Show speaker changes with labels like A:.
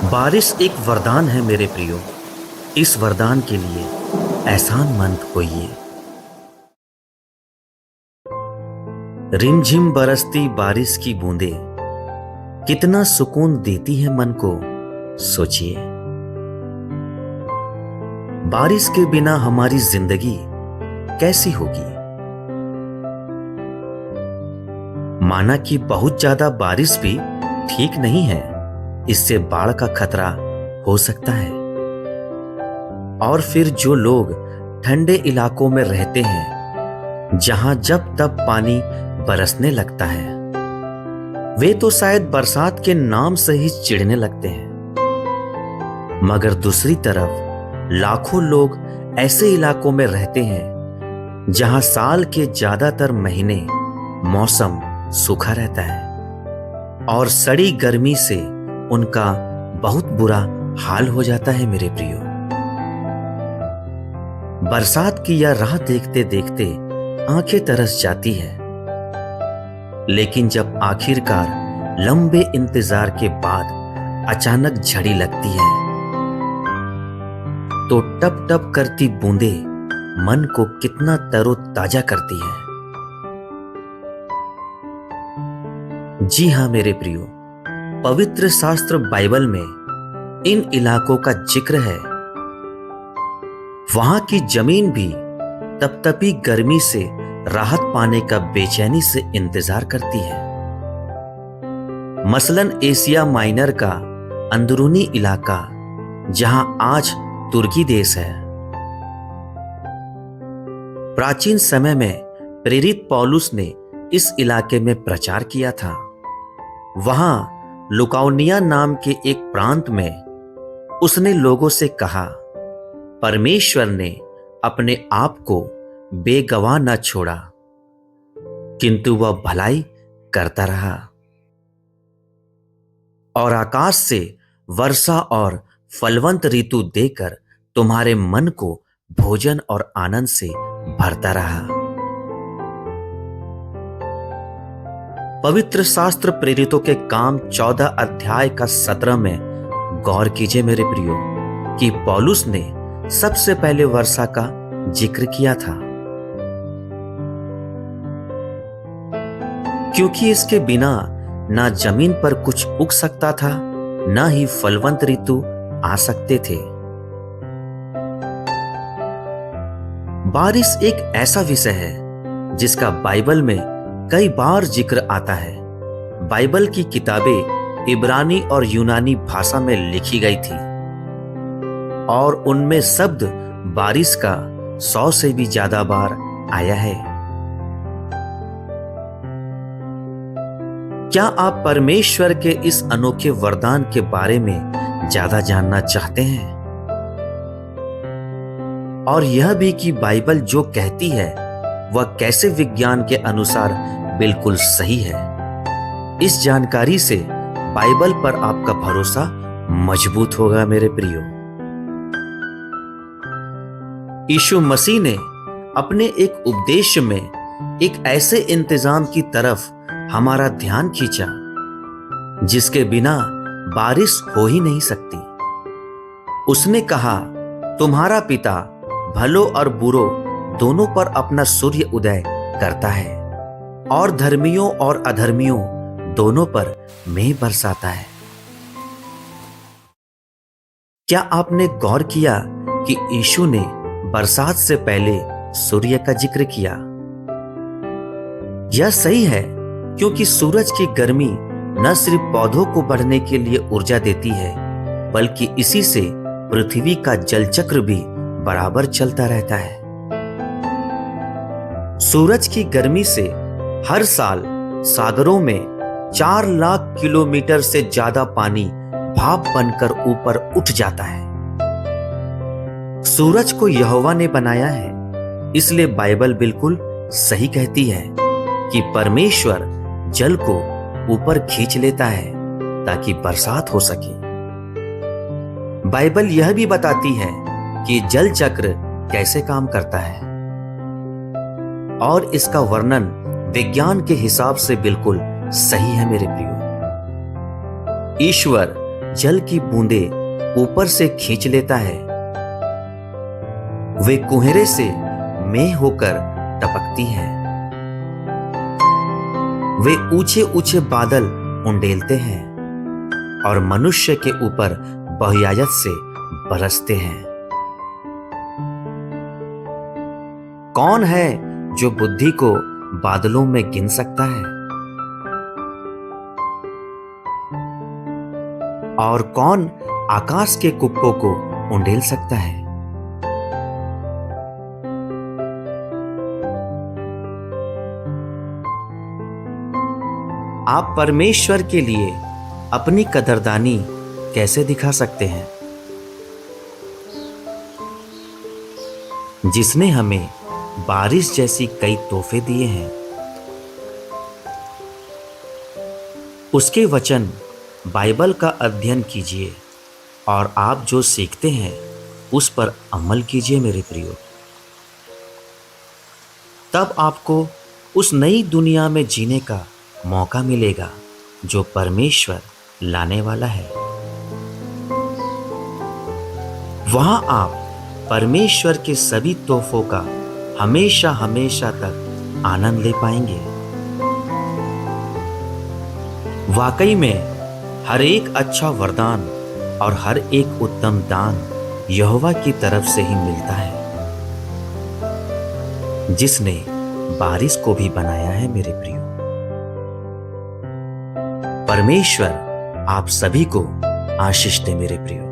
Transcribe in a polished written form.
A: बारिश एक वरदान है मेरे प्रियो। इस वरदान के लिए एहसान मंद होइए। रिमझिम बरसती बारिश की बूंदे कितना सुकून देती है मन को, सोचिए। बारिश के बिना हमारी जिंदगी कैसी होगी। माना कि बहुत ज्यादा बारिश भी ठीक नहीं है, इससे बाढ़ का खतरा हो सकता है। और फिर जो लोग ठंडे इलाकों में रहते हैं, जहां जब तब पानी बरसने लगता है, वे तो शायद बरसात के नाम से ही चिढ़ने लगते हैं। मगर दूसरी तरफ लाखों लोग ऐसे इलाकों में रहते हैं जहां साल के ज्यादातर महीने मौसम सूखा रहता है और सड़ी गर्मी से उनका बहुत बुरा हाल हो जाता है। मेरे प्रियो, बरसात की यह राह देखते देखते आंखें तरस जाती है, लेकिन जब आखिरकार लंबे इंतजार के बाद अचानक झड़ी लगती है, तो टप टप करती बूंदे मन को कितना तरोताजा करती है। जी हां मेरे प्रियो, पवित्र शास्त्र बाइबल में इन इलाकों का जिक्र है। वहां की जमीन भी तपतपी गर्मी से राहत पाने का बेचैनी से इंतजार करती है। मसलन एशिया माइनर का अंदरूनी इलाका, जहां आज तुर्की देश है। प्राचीन समय में प्रेरित पौलुस ने इस इलाके में प्रचार किया था। वहां लुकाउनिया नाम के एक प्रांत में उसने लोगों से कहा, परमेश्वर ने अपने आप को बेगवाह न छोड़ा, किंतु वह भलाई करता रहा और आकाश से वर्षा और फलवंत ऋतु देकर तुम्हारे मन को भोजन और आनंद से भरता रहा। पवित्र शास्त्र प्रेरितों के काम 14 अध्याय का 17 में गौर कीजिए मेरे प्रियो, कि पौलुस ने सबसे पहले वर्षा का जिक्र किया था, क्योंकि इसके बिना ना जमीन पर कुछ उग सकता था, ना ही फलवंत ऋतु आ सकते थे। बारिश एक ऐसा विषय है जिसका बाइबल में कई बार जिक्र आता है। बाइबल की किताबें इब्रानी और यूनानी भाषा में लिखी गई थी और उनमें शब्द बारिश का 100 से भी ज्यादा बार आया है। क्या आप परमेश्वर के इस अनोखे वरदान के बारे में ज्यादा जानना चाहते हैं? और यह भी कि बाइबल जो कहती है वह कैसे विज्ञान के अनुसार बिल्कुल सही है। इस जानकारी से बाइबल पर आपका भरोसा मजबूत होगा मेरे प्रियो। यीशु मसीह ने अपने एक उपदेश में एक ऐसे इंतजाम की तरफ हमारा ध्यान खींचा जिसके बिना बारिश हो ही नहीं सकती। उसने कहा, तुम्हारा पिता भलों और बुरों दोनों पर अपना सूर्य उदय करता है और धर्मियों और अधर्मियों दोनों पर मेघ बरसाता है। क्या आपने गौर किया कि यीशु ने बरसात से पहले सूर्य का जिक्र किया? यह सही है, क्योंकि सूरज की गर्मी न सिर्फ पौधों को बढ़ने के लिए ऊर्जा देती है, बल्कि इसी से पृथ्वी का जलचक्र भी बराबर चलता रहता है। सूरज की गर्मी से हर साल सागरों में 4 लाख किलोमीटर से ज्यादा पानी भाप बनकर ऊपर उठ जाता है। सूरज को यहोवा ने बनाया है, इसलिए बाइबल बिल्कुल सही कहती है कि परमेश्वर जल को ऊपर खींच लेता है ताकि बरसात हो सके। बाइबल यह भी बताती है कि जल चक्र कैसे काम करता है और इसका वर्णन विज्ञान के हिसाब से बिल्कुल सही है मेरे प्रियो। ईश्वर जल की बूंदें ऊपर से खींच लेता है। वे कुहरे से मेंह होकर टपकती हैं। वे ऊंचे ऊंचे बादल उंडेलते हैं और मनुष्य के ऊपर बहुयायत से बरसते हैं। कौन है जो बुद्धि को बादलों में गिन सकता है? और कौन आकाश के कुप्पों को उंडेल सकता है? आप परमेश्वर के लिए अपनी कदरदानी कैसे दिखा सकते हैं, जिसने हमें बारिश जैसी कई तोहफे दिए हैं। उसके वचन बाइबल का अध्ययन कीजिए और आप जो सीखते हैं उस पर अमल कीजिए मेरे प्रियो। तब आपको उस नई दुनिया में जीने का मौका मिलेगा जो परमेश्वर लाने वाला है। वहां आप परमेश्वर के सभी तोहफों का हमेशा हमेशा तक आनंद ले पाएंगे। वाकई में हर एक अच्छा वरदान और हर एक उत्तम दान यहोवा की तरफ से ही मिलता है, जिसने बारिश को भी बनाया है मेरे प्रियो। परमेश्वर आप सभी को आशीष दे मेरे प्रियो।